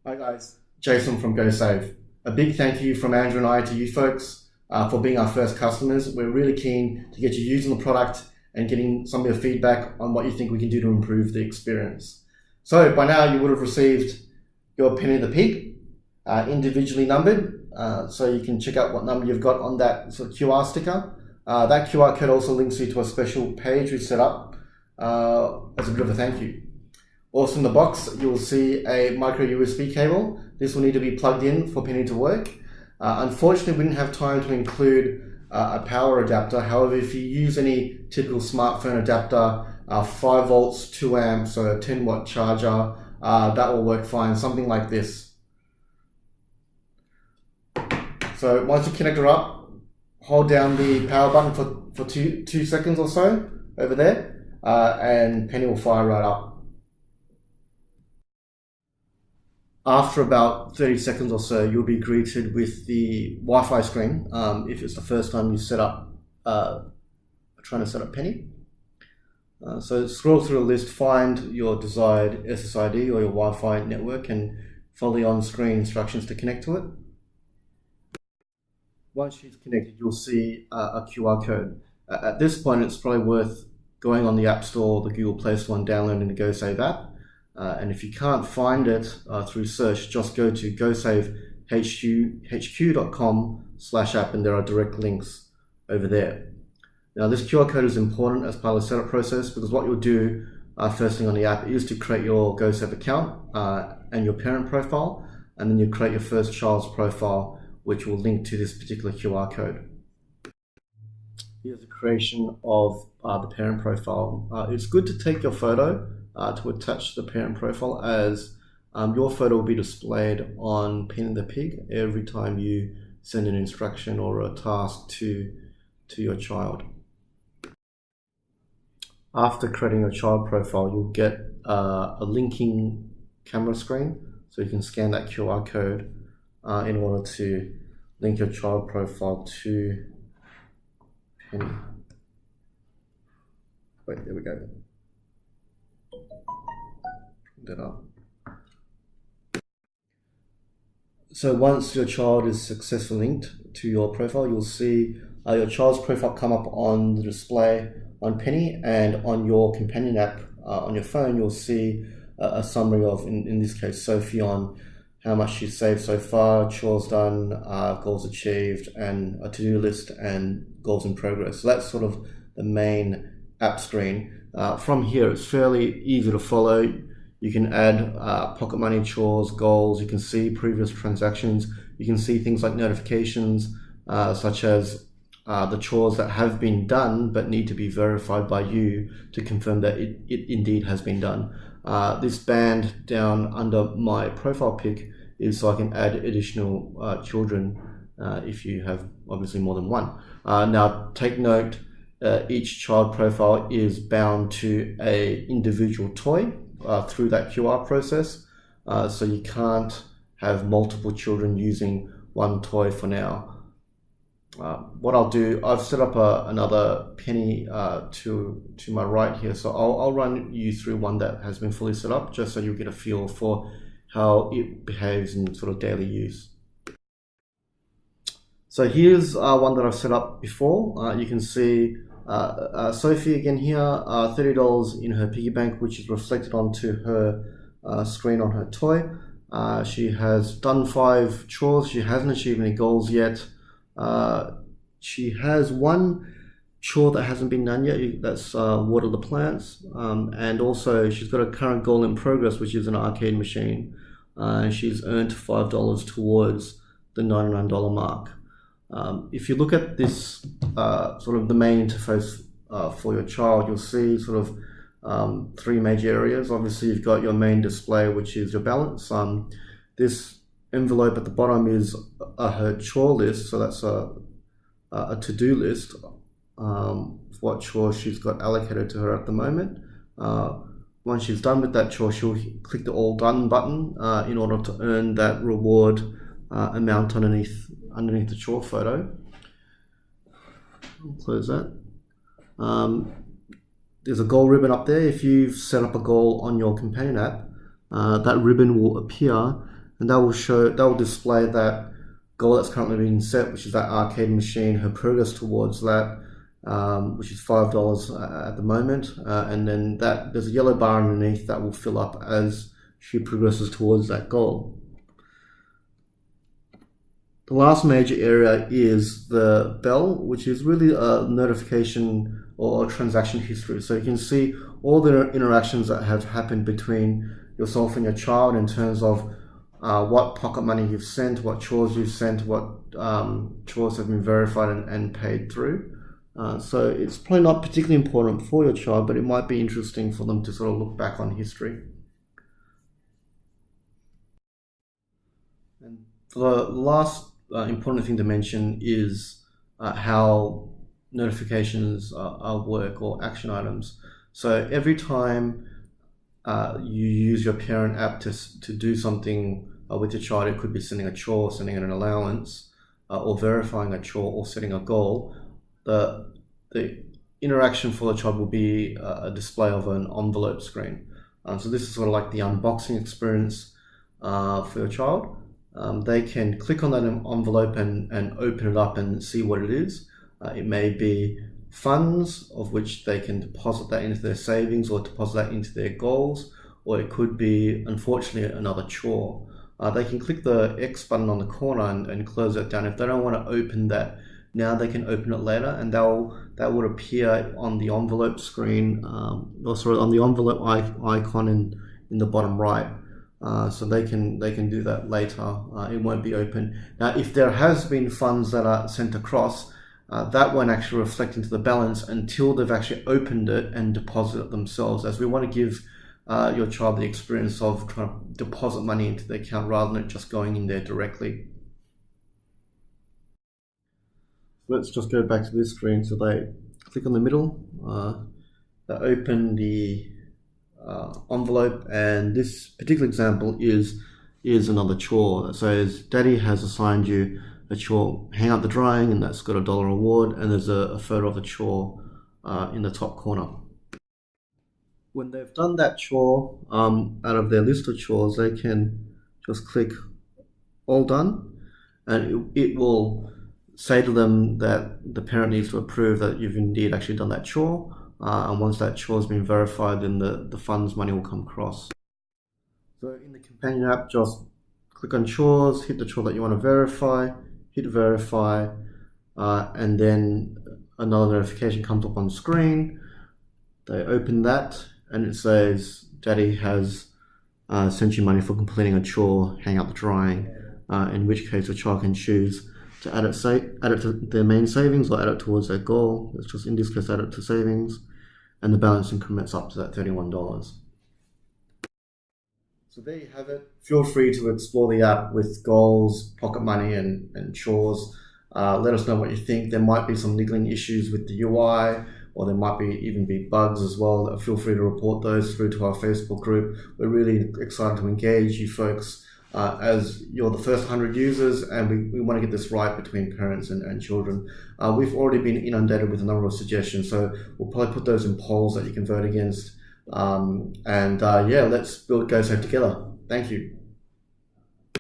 Hi guys, Jason from GoSave. A big thank you from Andrew and I to you folks for being our first customers. We're really keen to get you using the product and getting some of your feedback on what you think we can do to improve the experience. So by now you would have received your Penny the Pig individually numbered, so you can check out what number you've got on that sort of QR sticker. That QR code also links you to a special page we set up as a bit of a thank you. Also in the box, you'll see a micro USB cable. This will need to be plugged in for Penny to work. Unfortunately, we didn't have time to include a power adapter. However, if you use any typical smartphone adapter, 5 volts, 2 amps, so a 10 watt charger, that will work fine, something like this. So once you connect her up, hold down the power button for two seconds or so over there, and Penny will fire right up. After about 30 seconds or so, you'll be greeted with the Wi-Fi screen if it's the first time you trying to set up Penny. So scroll through a list, find your desired SSID or your Wi-Fi network and follow the on-screen instructions to connect to it. Once she's connected, you'll see a QR code. At this point, it's probably worth going on the App Store, the Google Play Store, and downloading the GoSave app. And if you can't find it through search, just go to GoSaveHQ.com/app and there are direct links over there. Now this QR code is important as part of the setup process because what you'll do first thing on the app is to create your GoSave account and your parent profile, and then you create your first child's profile, which will link to this particular QR code. Here's the creation of the parent profile. It's good to take your photo to attach the parent profile, as your photo will be displayed on Penny the Pig every time you send an instruction or a task to your child. After creating your child profile, you'll get a linking camera screen, so you can scan that QR code in order to link your child profile to Penny. Wait, there we go. That up. So once your child is successfully linked to your profile, you'll see your child's profile come up on the display on Penny, and on your companion app on your phone you'll see a summary of, in this case, Sophie, on how much she's saved so far, chores done, goals achieved, and a to-do list and goals in progress. So that's sort of the main app screen. From here it's fairly easy to follow. You can add pocket money, chores, goals. You can see previous transactions. You can see things like notifications, such as the chores that have been done but need to be verified by you to confirm that it indeed has been done. This band down under my profile pic is so I can add additional children if you have obviously more than one. Now take note, each child profile is bound to an individual toy through that QR process, so you can't have multiple children using one toy for now. What I'll do, I've set up another Penny to my right here, so I'll run you through one that has been fully set up, just so you'll get a feel for how it behaves in sort of daily use. So here's one that I've set up before. You can see Sophie again here, $30 in her piggy bank, which is reflected onto her screen on her toy. She has done 5 chores. She hasn't achieved any goals yet. She has one chore that hasn't been done yet, that's water the plants, and also she's got a current goal in progress, which is an arcade machine. She's earned $5 towards the $99 mark. If you look at this sort of the main interface for your child, you'll see sort of 3 major areas. Obviously you've got your main display, which is your balance. This envelope at the bottom is her chore list, so that's a to-do list, what chores she's got allocated to her at the moment. Once she's done with that chore, she'll click the all done button in order to earn that reward amount underneath the chore photo. I'll close that. There's a goal ribbon up there. If you've set up a goal on your companion app, that ribbon will appear and that will display that goal that's currently being set, which is that arcade machine, her progress towards that, which is $5 at the moment, and then there's a yellow bar underneath that will fill up as she progresses towards that goal. The last major area is the bell, which is really a notification or transaction history. So you can see all the interactions that have happened between yourself and your child in terms of what pocket money you've sent, what chores you've sent, what chores have been verified and paid through. So it's probably not particularly important for your child, but it might be interesting for them to sort of look back on history. And for the last important thing to mention is how notifications work, or action items. So every time you use your parent app to do something with your child, it could be sending a chore, sending an allowance, or verifying a chore, or setting a goal. The interaction for the child will be a display of an envelope screen. So this is sort of like the unboxing experience for your child. They can click on that envelope and open it up and see what it is. It may be funds, of which they can deposit that into their savings or deposit that into their goals, or it could be, unfortunately, another chore. They can click the X button on the corner and close it down. If they don't want to open that now, they can open it later, and that would appear on the envelope screen, on the envelope icon in the bottom right. So they can do that later. It won't be open. Now, if there has been funds that are sent across, that won't actually reflect into the balance until they've actually opened it and deposited it themselves, as we want to give your child the experience of trying to deposit money into the account rather than it just going in there directly. Let's just go back to this screen. So they click on the middle, they open the envelope, and this particular example is another chore that says Daddy has assigned you a chore, hang up the drying, and that's got a $1 reward, and there's a photo of the chore in the top corner. When they've done that chore out of their list of chores, they can just click all done, and it will say to them that the parent needs to approve that you've indeed actually done that chore. And once that chore has been verified, then the funds money will come across. So in the companion app, just click on chores, hit the chore that you want to verify, hit verify, and then another notification comes up on screen. They open that, and it says Daddy has sent you money for completing a chore, hang up the drying, in which case the child can choose to add it to their main savings or add it towards their goal. Let's just, in this case, add it to savings, and the balance increments up to that $31. So there you have it. Feel free to explore the app with goals, pocket money, and chores. Let us know what you think. There might be some niggling issues with the UI, or there might even be bugs as well. Feel free to report those through to our Facebook group. We're really excited to engage you folks as you're the first 100 users, and we want to get this right between parents and children. We've already been inundated with a number of suggestions, so we'll probably put those in polls that you can vote against. Yeah, let's build GoSave together. Thank you.